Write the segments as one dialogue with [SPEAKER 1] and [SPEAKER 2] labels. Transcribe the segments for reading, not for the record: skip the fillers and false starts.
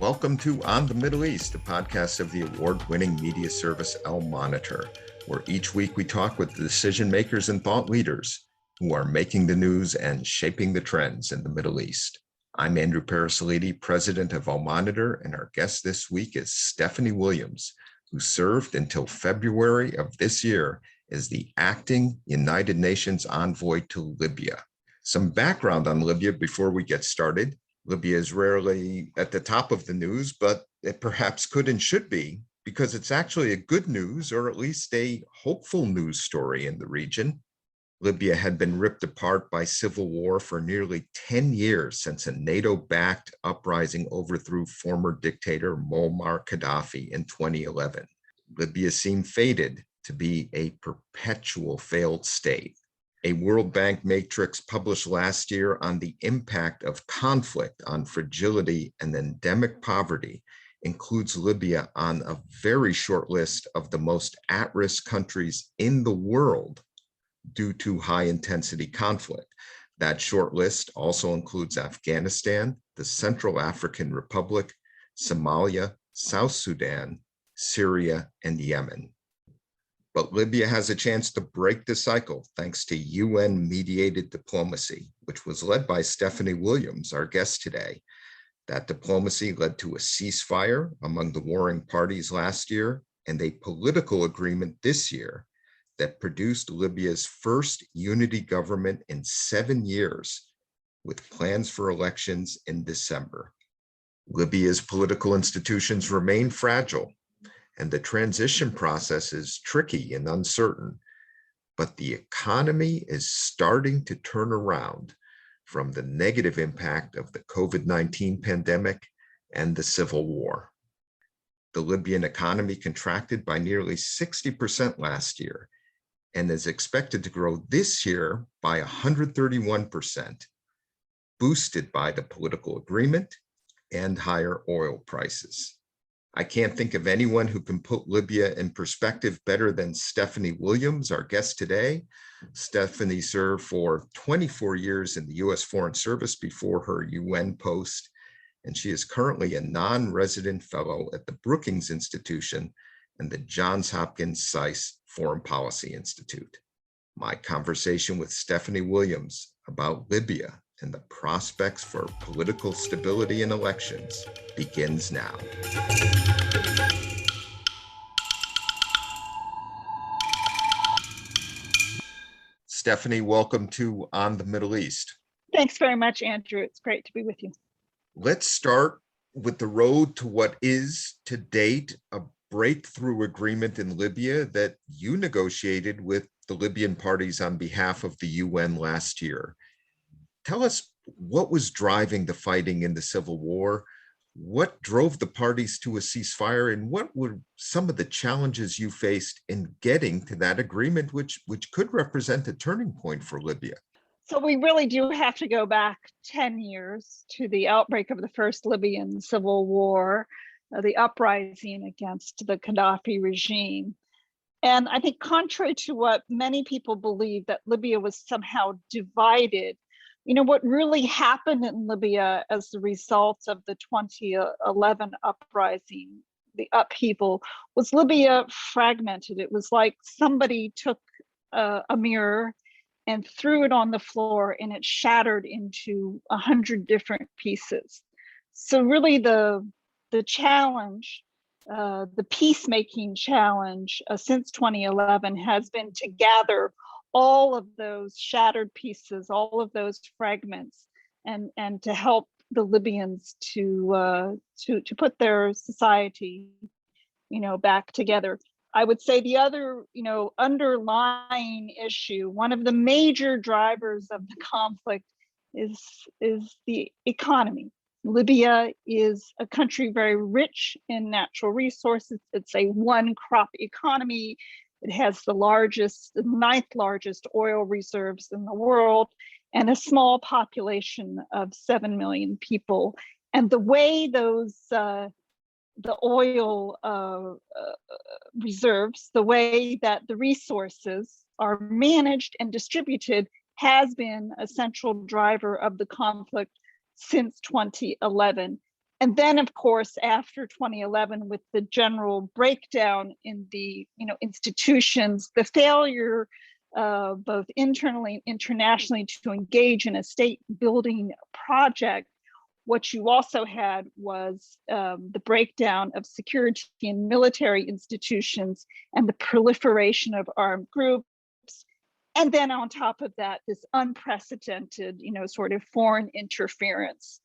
[SPEAKER 1] Welcome to On the Middle East, a podcast of the award-winning media service Al Monitor, where each week we talk with the decision makers and thought leaders who are making the news and shaping the trends in the Middle East. I'm Andrew Parasolidi, president of Al Monitor, and our guest this week is Stephanie Williams, who served until February of this year as the acting United Nations envoy to Libya. Some background on Libya before we get started. Libya is rarely at the top of the news, but it perhaps could and should be, because it's actually a good news, or at least a hopeful news story in the region. Libya had been ripped apart by civil war for nearly 10 years since a NATO-backed uprising overthrew former dictator Muammar Gaddafi in 2011. Libya seemed fated to be a perpetual failed state. A World Bank matrix published last year on the impact of conflict on fragility and endemic poverty includes Libya on a very short list of the most at-risk countries in the world due to high-intensity conflict. That short list also includes Afghanistan, the Central African Republic, Somalia, South Sudan, Syria, and Yemen. But Libya has a chance to break the cycle thanks to UN-mediated diplomacy, which was led by Stephanie Williams, our guest today. That diplomacy led to a ceasefire among the warring parties last year and a political agreement this year that produced Libya's first unity government in 7 years, with plans for elections in December. Libya's political institutions remain fragile, and the transition process is tricky and uncertain, but the economy is starting to turn around from the negative impact of the COVID-19 pandemic and the civil war. The Libyan economy contracted by nearly 60% last year and is expected to grow this year by 131%, boosted by the political agreement and higher oil prices. I can't think of anyone who can put Libya in perspective better than Stephanie Williams, our guest today. Stephanie served for 24 years in the U.S. Foreign Service before her UN post, and she is currently a non-resident fellow at the Brookings Institution and the Johns Hopkins SAIS Foreign Policy Institute. My conversation with Stephanie Williams about Libya and the prospects for political stability in elections begins now. Stephanie, welcome to On the Middle East.
[SPEAKER 2] Thanks very much, Andrew. It's great to be with you.
[SPEAKER 1] Let's start with the road to what is, to date, a breakthrough agreement in Libya that you negotiated with the Libyan parties on behalf of the UN last year. Tell us what was driving the fighting in the civil war, what drove the parties to a ceasefire, and what were some of the challenges you faced in getting to that agreement, which could represent a turning point for Libya?
[SPEAKER 2] So we really do have to go back 10 years to the outbreak of the first Libyan civil war, the uprising against the Gaddafi regime. And I think contrary to what many people believe, that Libya was somehow divided, what really happened in Libya as a result of the 2011 uprising, the upheaval, was Libya fragmented. It was like somebody took a mirror and threw it on the floor, and it shattered into 100 different pieces. So really the challenge, the peacemaking challenge since 2011 has been to gather all of those shattered pieces, all of those fragments, and to help the Libyans to put their society, back together. I would say the other, underlying issue, one of the major drivers of the conflict is the economy. Libya is a country very rich in natural resources. It's a one-crop economy. It has the 9th largest oil reserves in the world, and a small population of 7 million people. And the way those the oil reserves, the way that the resources are managed and distributed has been a central driver of the conflict since 2011. And then, of course, after 2011, with the general breakdown in the institutions, the failure both internally and internationally to engage in a state building project, what you also had was the breakdown of security and military institutions and the proliferation of armed groups. And then on top of that, this unprecedented, sort of foreign interference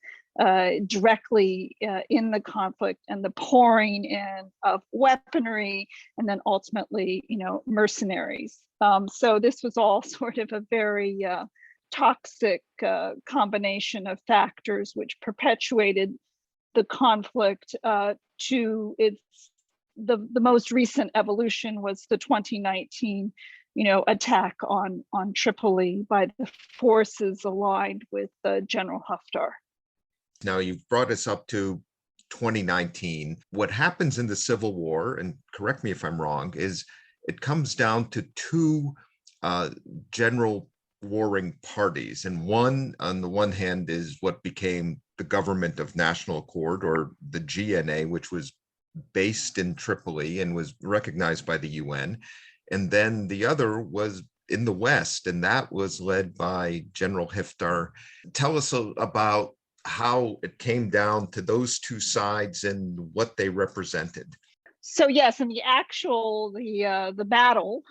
[SPEAKER 2] directly in the conflict, and the pouring in of weaponry, and then ultimately, mercenaries. So this was all sort of a very toxic combination of factors which perpetuated the conflict to the most recent evolution was the 2019 attack on Tripoli by the forces aligned with General Haftar.
[SPEAKER 1] Now, you've brought us up to 2019. What happens in the civil war, and correct me if I'm wrong, is it comes down to two general warring parties. And one, on the one hand, is what became the Government of National Accord, or the GNA, which was based in Tripoli and was recognized by the UN. And then the other was in the West, and that was led by General Hiftar. Tell us about how it came down to those two sides and what they represented.
[SPEAKER 2] So yes, in the battle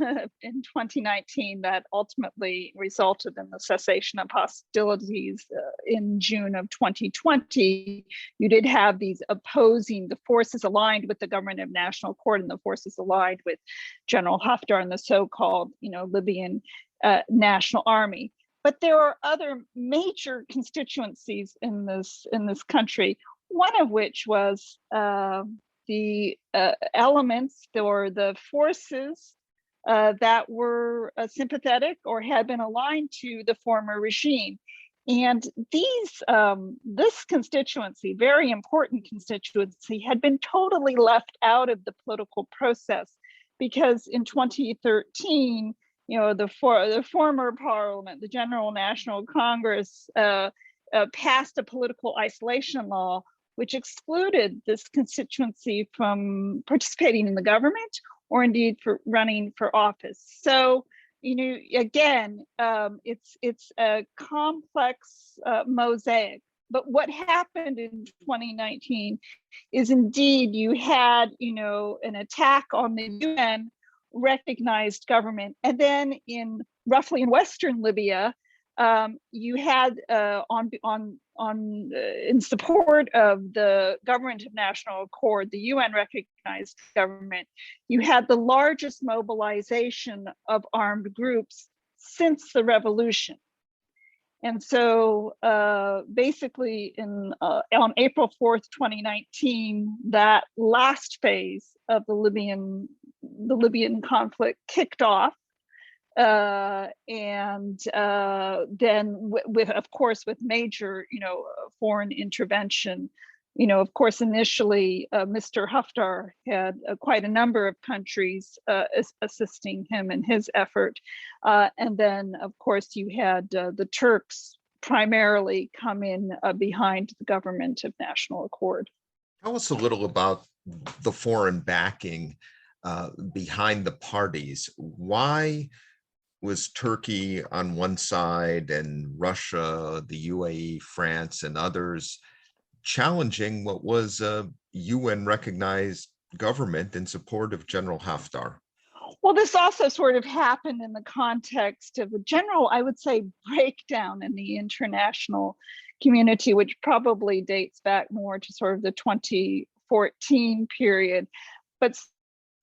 [SPEAKER 2] in 2019 that ultimately resulted in the cessation of hostilities in June of 2020, you did have these opposing, the forces aligned with the Government of National Accord and the forces aligned with General Haftar and the so-called, Libyan National Army. But there are other major constituencies in this country, one of which was the elements or the forces that were sympathetic or had been aligned to the former regime. And this constituency, very important constituency, had been totally left out of the political process, because in 2013, the former parliament, the General National Congress, passed a political isolation law which excluded this constituency from participating in the government or indeed for running for office. So, again, it's a complex mosaic. But what happened in 2019 is indeed you had, an attack on the UN recognized government, and then in Western Libya, you had in support of the Government of National Accord, the UN recognized government, you had the largest mobilization of armed groups since the revolution. And so basically on April 4th, 2019, that last phase of the Libyan conflict kicked off. And then with major, foreign intervention, of course, initially, Mr. Haftar had quite a number of countries assisting him in his effort. And then, of course, you had the Turks primarily come in behind the Government of National Accord.
[SPEAKER 1] Tell us a little about the foreign backing behind the parties. Why was Turkey on one side and Russia, the UAE, France, and others challenging what was a UN recognized government in support of General Haftar?
[SPEAKER 2] Well, this also sort of happened in the context of a general, I would say, breakdown in the international community, which probably dates back more to sort of the 2014 period. But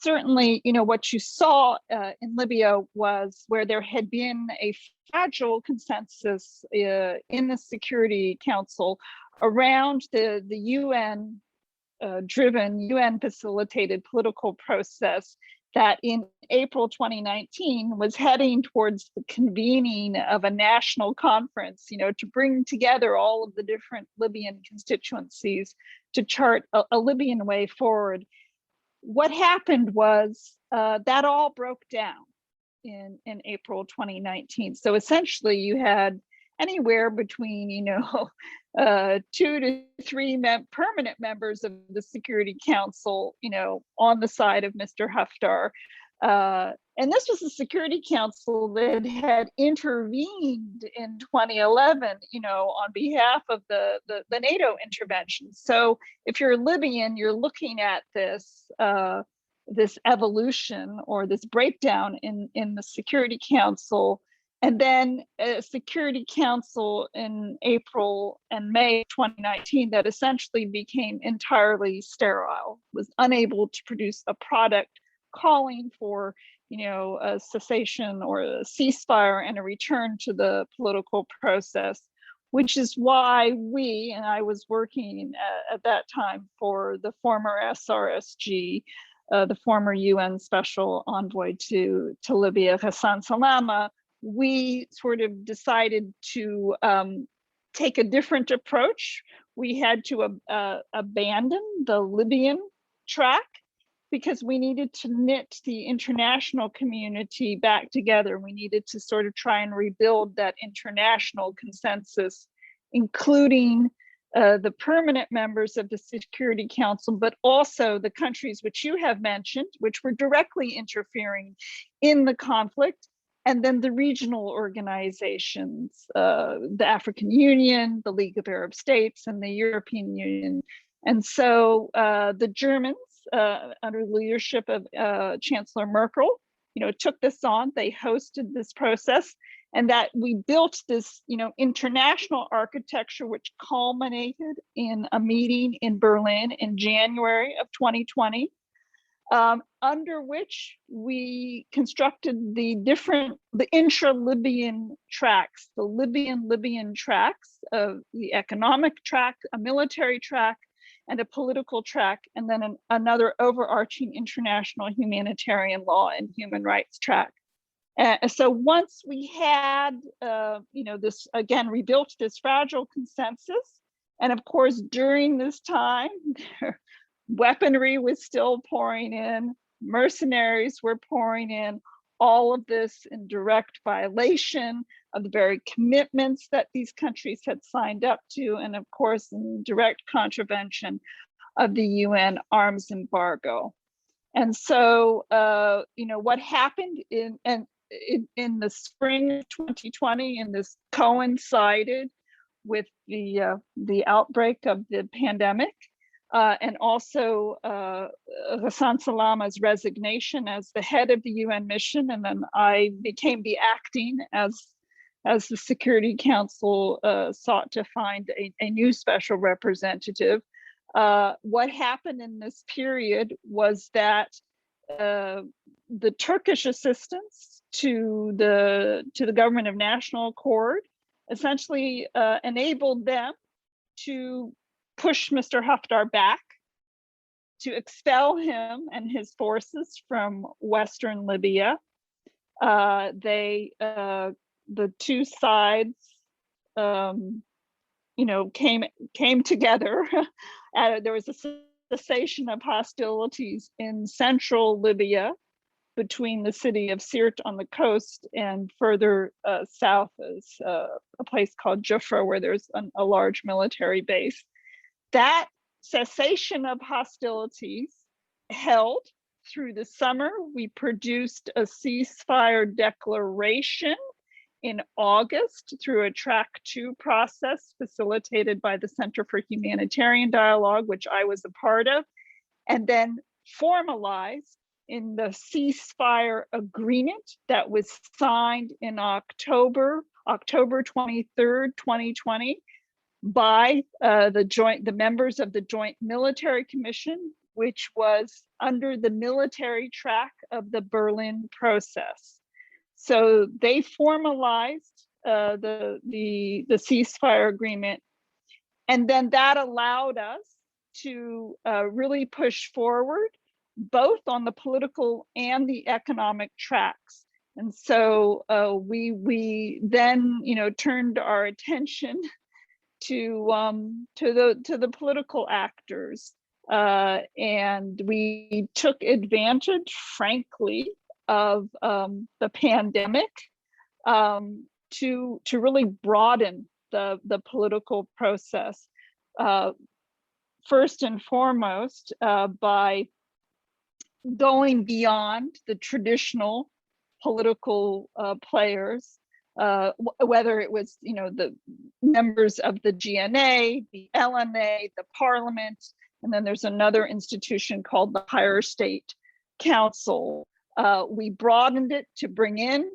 [SPEAKER 2] certainly, what you saw in Libya was where there had been a fragile consensus in the Security Council around the UN driven, UN facilitated political process that in April 2019 was heading towards the convening of a national conference, to bring together all of the different Libyan constituencies to chart a Libyan way forward. What happened was that all broke down in April 2019. So essentially you had, anywhere between, 2 to 3 permanent members of the Security Council, on the side of Mr. Haftar. And this was the Security Council that had intervened in 2011, on behalf of the NATO intervention. So if you're Libyan, you're looking at this evolution or this breakdown in the Security Council, and then a Security Council in April and May 2019 that essentially became entirely sterile, was unable to produce a product calling for, a cessation or a ceasefire and a return to the political process, which is why and I was working at that time for the former SRSG, the former UN Special Envoy to Libya, Hassan Salama. We sort of decided to take a different approach. We had to abandon the Libyan track because we needed to knit the international community back together. We needed to sort of try and rebuild that international consensus, including the permanent members of the Security Council, but also the countries which you have mentioned, which were directly interfering in the conflict, and then the regional organizations, the African Union, the League of Arab States, and the European Union. And so the Germans, under the leadership of Chancellor Merkel, took this on. They hosted this process, and that we built this, international architecture, which culminated in a meeting in Berlin in January of 2020, under which we constructed the intra-Libyan tracks, the Libyan tracks of the economic track, a military track, and a political track, and then another overarching international humanitarian law and human rights track. So once we had, this, again, rebuilt this fragile consensus, and of course, during this time, weaponry was still pouring in, mercenaries were pouring in, all of this in direct violation of the very commitments that these countries had signed up to, and of course, in direct contravention of the UN arms embargo. And so, what happened in the spring of 2020, and this coincided with the outbreak of the pandemic, and also Hassan Salama's resignation as the head of the UN mission, and then I became the acting as the Security Council sought to find a new special representative. What happened in this period was that the Turkish assistance to the government of national accord essentially enabled them to push Mr. Haftar back, to expel him and his forces from Western Libya. The two sides, came together. There was a cessation of hostilities in central Libya between the city of Sirte on the coast and further south is a place called Jufra, where there's a large military base. That cessation of hostilities held through the summer. We produced a ceasefire declaration in August through a Track 2 process facilitated by the Center for Humanitarian Dialogue, which I was a part of, and then formalized in the ceasefire agreement that was signed in October 23rd, 2020, by the members of the Joint Military Commission, which was under the military track of the Berlin process. So they formalized the ceasefire agreement, and then that allowed us to really push forward both on the political and the economic tracks. And so we then turned our attention to the political actors, and we took advantage, frankly, of the pandemic to really broaden the political process. First and foremost, by going beyond the traditional political players, whether it was, the members of the GNA, the LNA, the parliament, and then there's another institution called the Higher State Council. We broadened it to bring in,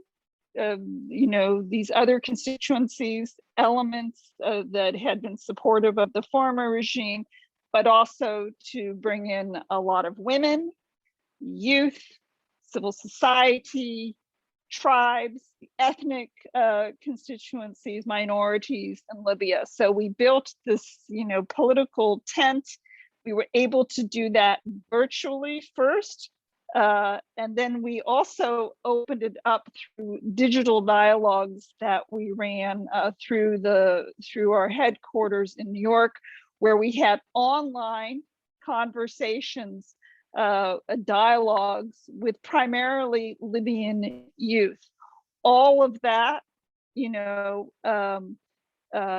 [SPEAKER 2] these other constituencies, elements that had been supportive of the former regime, but also to bring in a lot of women, youth, civil society, tribes, ethnic constituencies, minorities in Libya. So we built this, political tent. We were able to do that virtually first. And then we also opened it up through digital dialogues that we ran through our headquarters in New York, where we had online conversations, dialogues with primarily Libyan youth. All of that,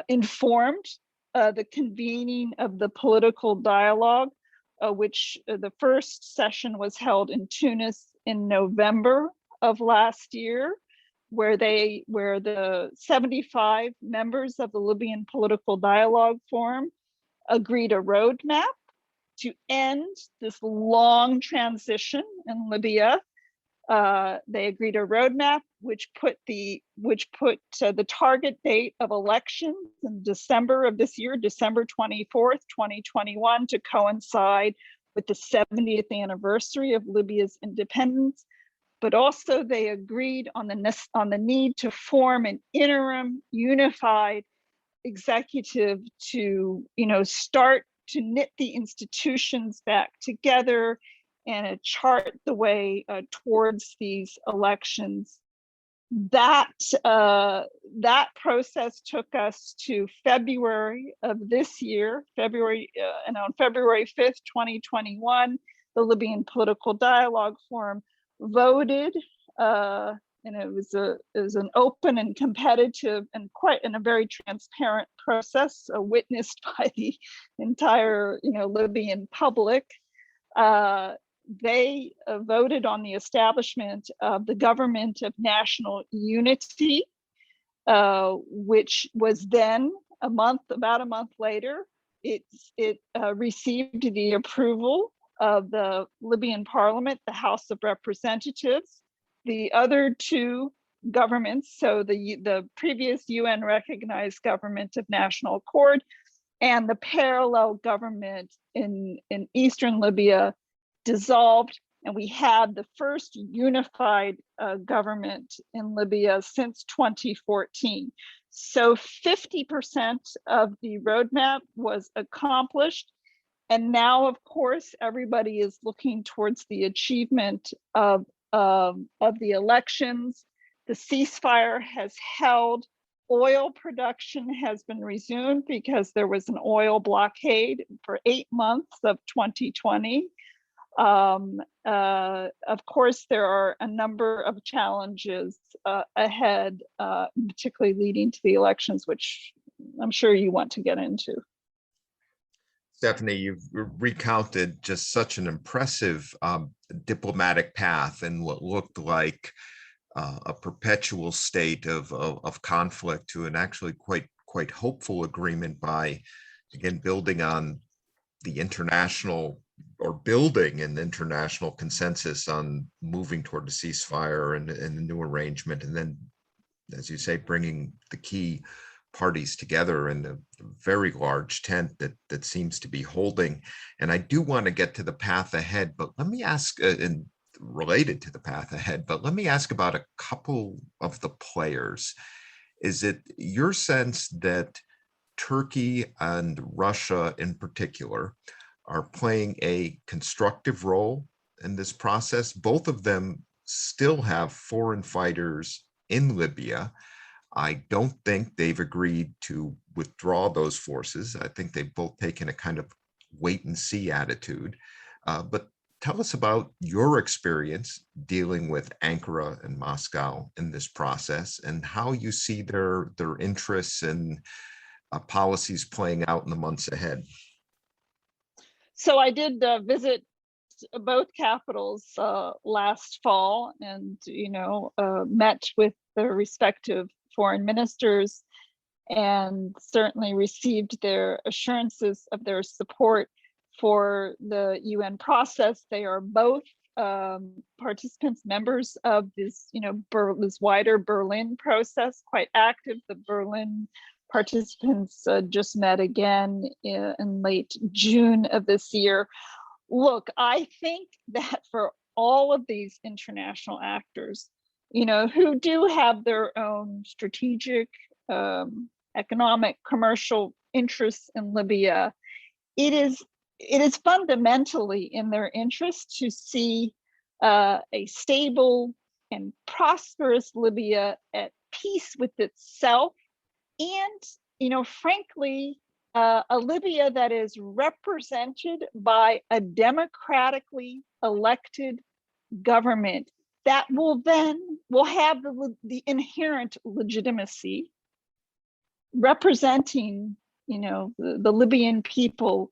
[SPEAKER 2] informed the convening of the political dialogue, which the first session was held in Tunis in November of last year, where the 75 members of the Libyan Political Dialogue Forum agreed a roadmap to end this long transition in Libya. They agreed a roadmap which put the target date of elections in December of this year, December 24th, 2021, to coincide with the 70th anniversary of Libya's independence. But also they agreed on the need to form an interim unified executive to, start to knit the institutions back together and chart the way towards these elections. That process took us to February of this year, and on February 5th, 2021, the Libyan Political Dialogue Forum voted, and it was an open and competitive and a very transparent process, witnessed by the entire Libyan public. They voted on the establishment of the Government of National Unity, which was then about a month later, it received the approval of the Libyan Parliament, the House of Representatives. The other two governments, so the previous UN recognized Government of National Accord and the parallel government in Eastern Libya, dissolved, and we had the first unified government in Libya since 2014. So 50% of the roadmap was accomplished. And now, of course, everybody is looking towards the achievement of the elections. The ceasefire has held. Oil production has been resumed because there was an oil blockade for 8 months of 2020. Of course, there are a number of challenges ahead, particularly leading to the elections, which I'm sure you want to get into.
[SPEAKER 1] Stephanie, you've recounted just such an impressive diplomatic path in what looked like a perpetual state of conflict to an actually quite hopeful agreement by, again, building on the international, or building an international consensus on moving toward a ceasefire and a new arrangement, and then, as you say, bringing the key parties together in a very large tent that seems to be holding. And I do want to get to the path ahead, but let me ask, and related to the path ahead, but let me ask about a couple of the players. Is it your sense that Turkey and Russia in particular are playing a constructive role in this process? Both of them still have foreign fighters in Libya. I don't think they've agreed to withdraw those forces. I think they've both taken a kind of wait and see attitude. But Tell us about your experience dealing with Ankara and Moscow in this process and how you see their interests and policies playing out in the months ahead.
[SPEAKER 2] So I did visit both capitals last fall, and met with the respective foreign ministers, and certainly received their assurances of their support for the UN process. They are both participants, members of this, this wider Berlin process, quite active. The Berlin participants just met again in late June of this year. Look, I think that for all of these international actors, who do have their own strategic, economic, commercial interests in Libya, it is fundamentally in their interest to see a stable and prosperous Libya at peace with itself, and frankly, a Libya that is represented by a democratically elected government that will have the inherent legitimacy representing the Libyan people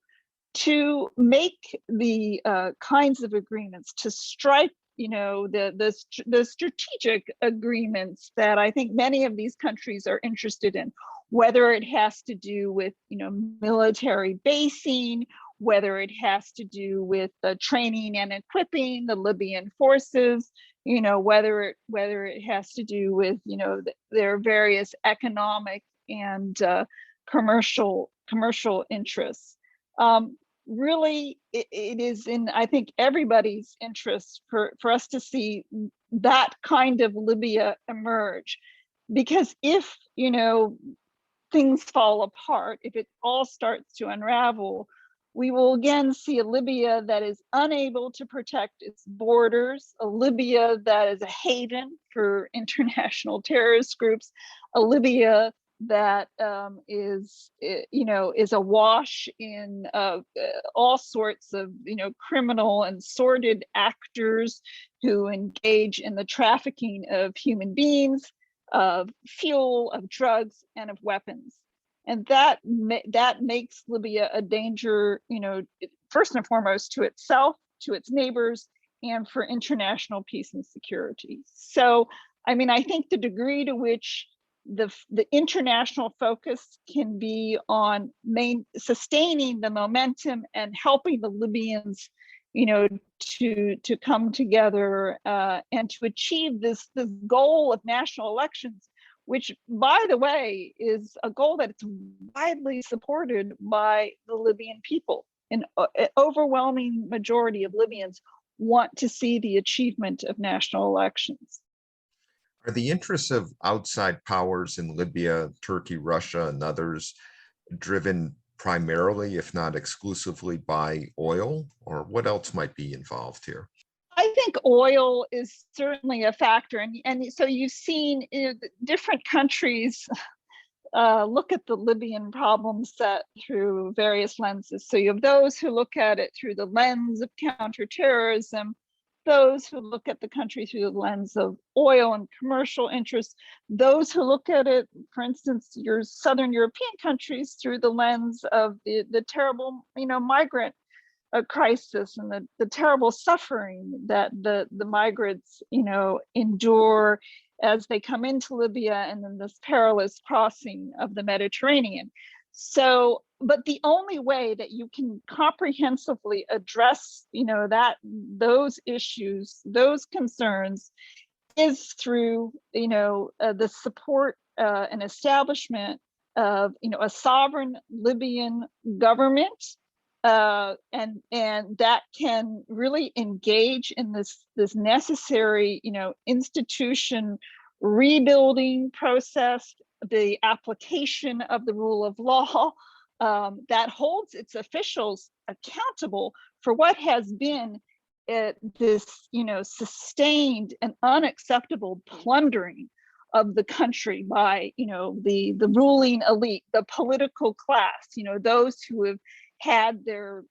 [SPEAKER 2] to make the kinds of agreements, to strike the strategic agreements that I think many of these countries are interested in, whether it has to do with military basing, whether it has to do with training and equipping the Libyan forces, whether it has to do with their various economic and commercial interests. Really, it is in, I think, everybody's interest for us to see that kind of Libya emerge, because if things fall apart, if it all starts to unravel, we will again see a Libya that is unable to protect its borders, a Libya that is a haven for international terrorist groups, a Libya that is awash in all sorts of criminal and sordid actors who engage in the trafficking of human beings, of fuel, of drugs, and of weapons. And that makes Libya a danger, first and foremost to itself, to its neighbors, and for international peace and security. So, I think the degree to which the international focus can be on sustaining the momentum and helping the Libyans, to come together and to achieve this goal of national elections, which, by the way, is a goal that's widely supported by the Libyan people. An overwhelming majority of Libyans want to see the achievement of national elections.
[SPEAKER 1] Are the interests of outside powers in Libya, Turkey, Russia, and others driven primarily, if not exclusively, by oil, or what else might be involved here?
[SPEAKER 2] I think oil is certainly a factor, and so you've seen different countries look at the Libyan problem set through various lenses. So you have those who look at it through the lens of counterterrorism, those who look at the country through the lens of oil and commercial interests, those who look at it, for instance, your Southern European countries, through the lens of the terrible, migrant crisis and the terrible suffering that the migrants, endure as they come into Libya, and then this perilous crossing of the Mediterranean. So, but the only way that you can comprehensively address, those issues, those concerns, is through, the support and establishment of, a sovereign Libyan government, and that can really engage in this necessary, institution rebuilding process, the application of the rule of law, that holds its officials accountable for what has been this, sustained and unacceptable plundering of the country by, the ruling elite, the political class, those who have had their,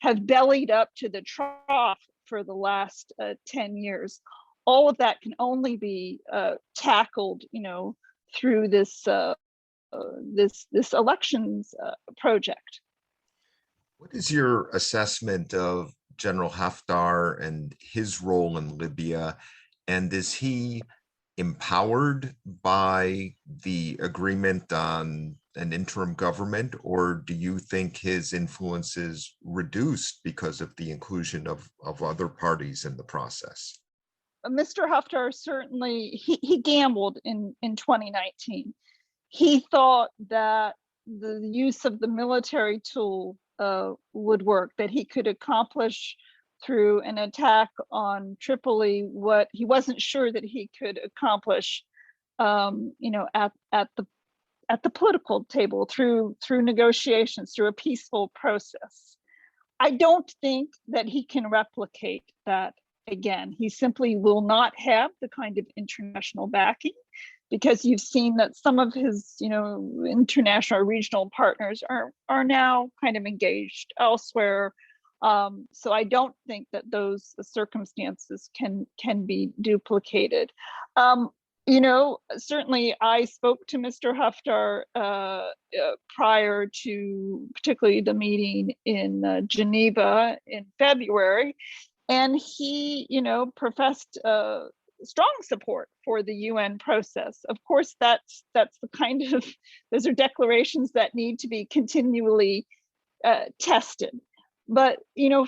[SPEAKER 2] have bellied up to the trough for the last 10 years. All of that can only be tackled, through this this elections project.
[SPEAKER 1] What is your assessment of General Haftar and his role in Libya? And is he empowered by the agreement on an interim government, or do you think his influence is reduced because of the inclusion of other parties in the process?
[SPEAKER 2] Mr. Haftar certainly, he gambled in 2019. He thought that the use of the military tool would work, that he could accomplish through an attack on Tripoli what he wasn't sure that he could accomplish, at the political table through negotiations, through a peaceful process. I don't think that he can replicate that again. He simply will not have the kind of international backing, because you've seen that some of his, international or regional partners are now kind of engaged elsewhere. So I don't think that those circumstances can be duplicated. Certainly I spoke to Mr. Haftar prior to particularly the meeting in Geneva in February, and he, professed strong support for the UN process. Of course, that's the kind of, those are declarations that need to be continually tested. But,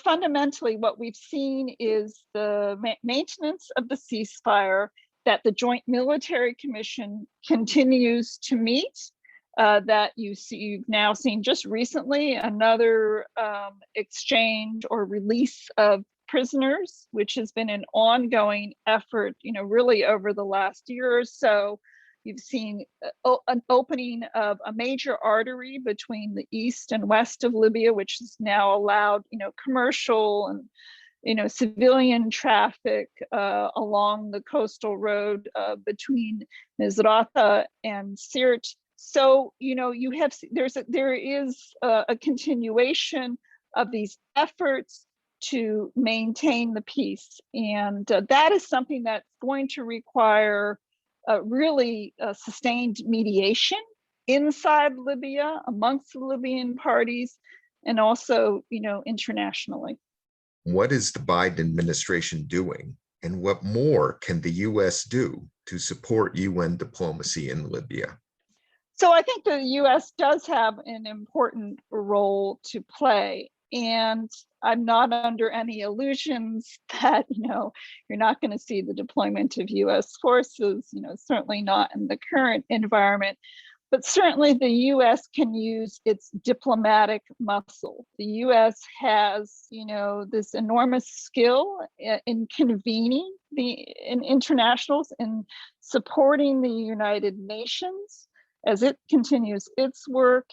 [SPEAKER 2] fundamentally what we've seen is the maintenance of the ceasefire, that the Joint Military Commission continues to meet, that you've now seen just recently another exchange or release of prisoners, which has been an ongoing effort, really over the last year or so. You've seen an opening of a major artery between the east and west of Libya, which has now allowed, commercial and, civilian traffic along the coastal road between Misrata and Sirte. So, you have, there is a continuation of these efforts to maintain the peace. And that is something that's going to require really sustained mediation inside Libya, amongst the Libyan parties, and also, internationally.
[SPEAKER 1] What is the Biden administration doing, and what more can the U.S. do to support UN diplomacy in Libya?
[SPEAKER 2] So I think the U.S. does have an important role to play. And I'm not under any illusions that, you're not going to see the deployment of U.S. forces, certainly not in the current environment. But certainly the U.S. can use its diplomatic muscle. The U.S. has, this enormous skill in convening in internationals, in supporting the United Nations as it continues its work,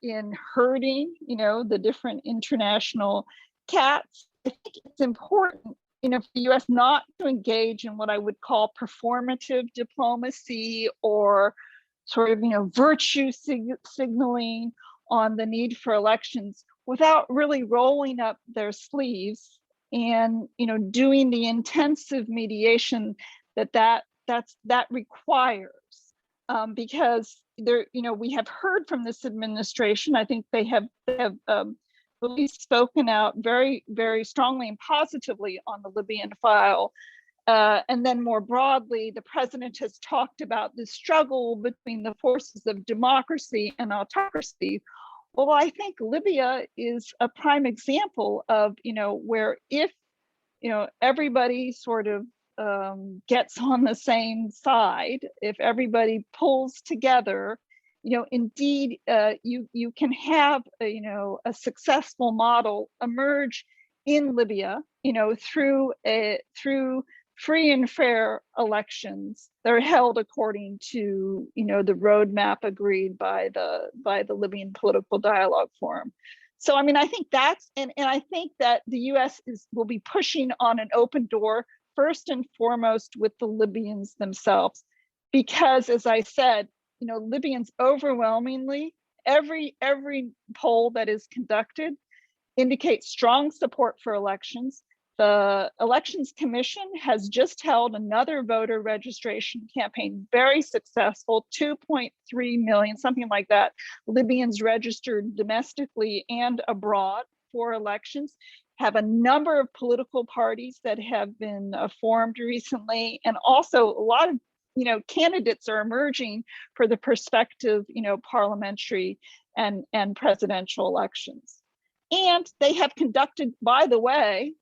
[SPEAKER 2] in herding, the different international cats. I think it's important, for the U.S. not to engage in what I would call performative diplomacy, or sort of, virtue signaling on the need for elections, without really rolling up their sleeves and, doing the intensive mediation that requires. Because there, we have heard from this administration. I think they have really spoken out very, very strongly and positively on the Libyan file. And then more broadly, the president has talked about the struggle between the forces of democracy and autocracy. Well, I think Libya is a prime example of, where if, everybody sort of gets on the same side, if everybody pulls together, indeed, you can have a successful model emerge in Libya, through free and fair elections that are held according to the roadmap agreed by the Libyan Political Dialogue Forum. So I think that's, and I think that the U.S. will be pushing on an open door, first and foremost with the Libyans themselves, because, as I said, Libyans overwhelmingly, every poll that is conducted, indicate strong support for elections. The Elections Commission has just held another voter registration campaign, very successful, 2.3 million, something like that, Libyans registered domestically and abroad for elections. Have a number of political parties that have been formed recently, and also a lot of candidates are emerging for the prospective parliamentary and presidential elections. And they have conducted, by the way,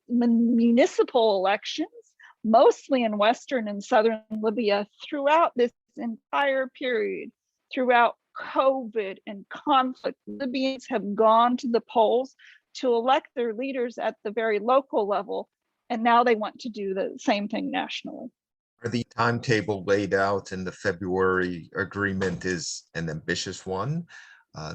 [SPEAKER 2] municipal elections, mostly in Western and Southern Libya throughout this entire period, throughout COVID and conflict. Libyans have gone to the polls to elect their leaders at the very local level, and now they want to do the same thing nationally.
[SPEAKER 1] Are the timetable laid out in the February agreement is an ambitious one?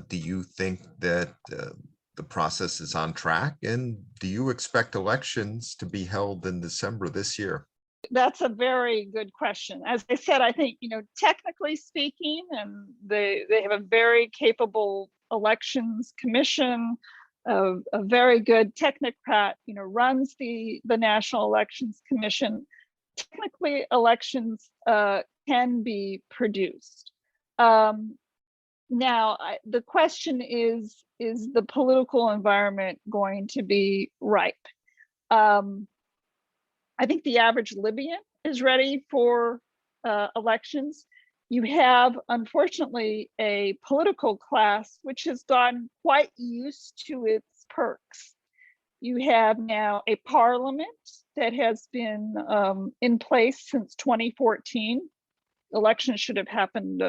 [SPEAKER 1] Do you think that the process is on track? And do you expect elections to be held in December this year?
[SPEAKER 2] That's a very good question. As I said, I think, technically speaking, and they have a very capable elections commission, a very good technocrat, runs the National Elections Commission. Technically, elections can be produced. Now, the question is the political environment going to be ripe? I think the average Libyan is ready for elections. You have, unfortunately, a political class which has gotten quite used to its perks. You have now a parliament that has been in place since 2014. Elections should have happened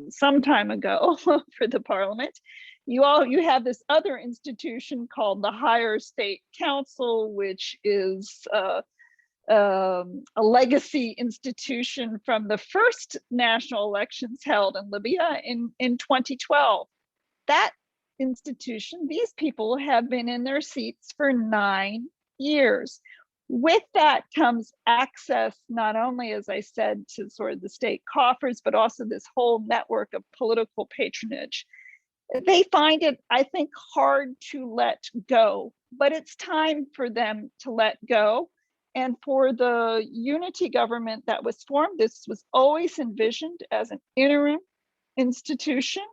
[SPEAKER 2] some time ago for the parliament. You have this other institution called the Higher State Council, which is a legacy institution from the first national elections held in Libya in 2012. That institution, these people have been in their seats for 9 years. With that comes access, not only, as I said, to sort of the state coffers, but also this whole network of political patronage. They find it, I think, hard to let go, but it's time for them to let go. And for the unity government that was formed, this was always envisioned as an interim institution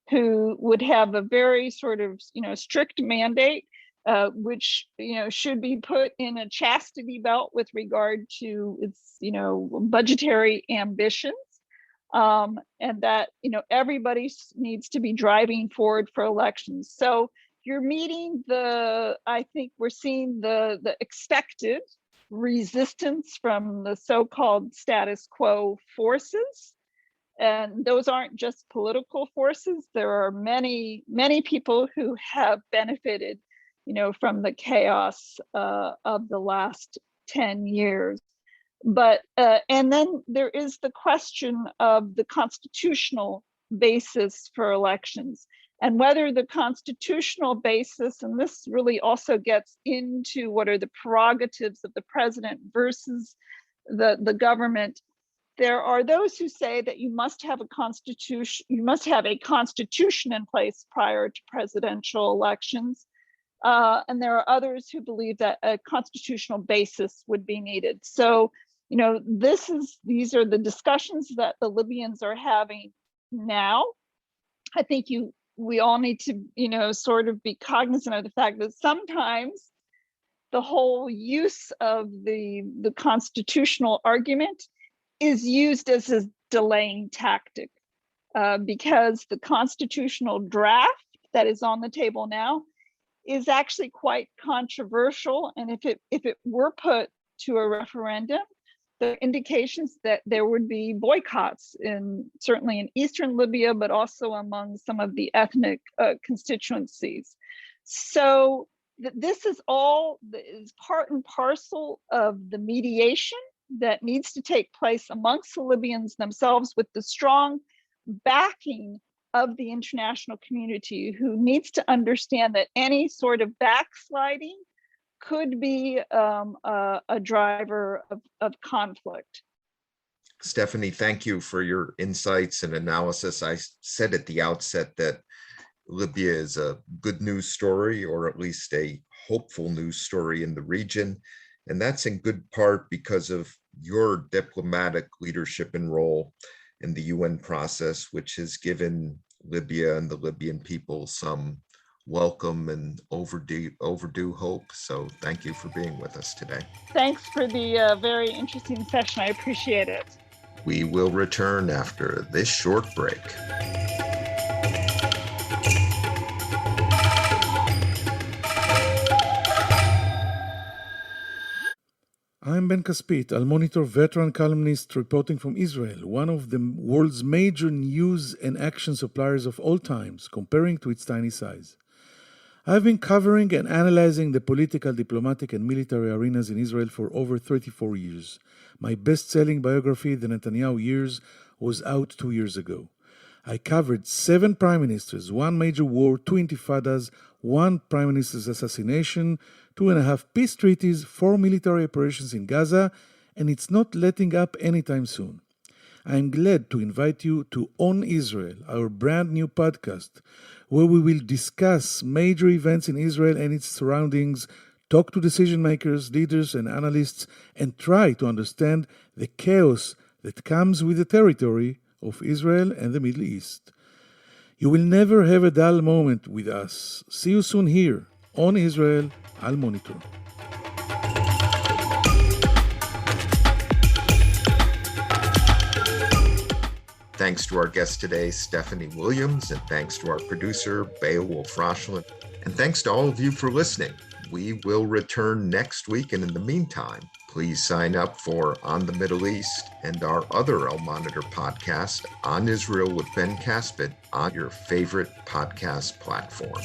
[SPEAKER 2] who would have a very sort of, strict mandate, which, should be put in a chastity belt with regard to its, budgetary ambitions. And that, everybody needs to be driving forward for elections. So you're meeting I think we're seeing the expected resistance from the so-called status quo forces. And those aren't just political forces. There are many, many people who have benefited, from the chaos of the last 10 years. But, and then there is the question of the constitutional basis for elections, and whether the constitutional basis, and this really also gets into what are the prerogatives of the president versus the government. There are those who say that you must have a constitution in place prior to presidential elections. And there are others who believe that a constitutional basis would be needed. So, these are the discussions that the Libyans are having now. I think we all need to, sort of be cognizant of the fact that sometimes the whole use of the constitutional argument is used as a delaying tactic, because the constitutional draft that is on the table now is actually quite controversial. And if it were put to a referendum, there are indications that there would be boycotts certainly in Eastern Libya, but also among some of the ethnic constituencies. So this is part and parcel of the mediation that needs to take place amongst the Libyans themselves, with the strong backing of the international community, who needs to understand that any sort of backsliding could be a driver of conflict.
[SPEAKER 1] Stephanie, thank you for your insights and analysis. I said at the outset that Libya is a good news story, or at least a hopeful news story in the region. And that's in good part because of your diplomatic leadership and role in the UN process, which has given Libya and the Libyan people some welcome and overdue hope. So thank you for being with us today.
[SPEAKER 2] Thanks for the very interesting session. I appreciate it.
[SPEAKER 1] We will return after this short break.
[SPEAKER 3] I'm Ben Caspit, Al Monitor veteran columnist reporting from Israel, one of the world's major news and action suppliers of all times, comparing to its tiny size. I've been covering and analyzing the political, diplomatic, and military arenas in Israel for over 34 years. My best-selling biography, The Netanyahu Years, was out 2 years ago. I covered 7 prime ministers, 1 major war, 2 intifadas, 1 prime minister's assassination, 2.5 peace treaties, 4 military operations in Gaza, and it's not letting up anytime soon. I'm glad to invite you to On Israel, our brand new podcast, where we will discuss major events in Israel and its surroundings, talk to decision makers, leaders, and analysts, and try to understand the chaos that comes with the territory of Israel and the Middle East. You will never have a dull moment with us. See you soon here on Israel, Al Monitor.
[SPEAKER 1] Thanks to our guest today, Stephanie Williams, and thanks to our producer, Beowulf Rochland. And thanks to all of you for listening. We will return next week, and in the meantime, please sign up for On the Middle East and our other Al Monitor podcast, On Israel with Ben Caspit, on your favorite podcast platform.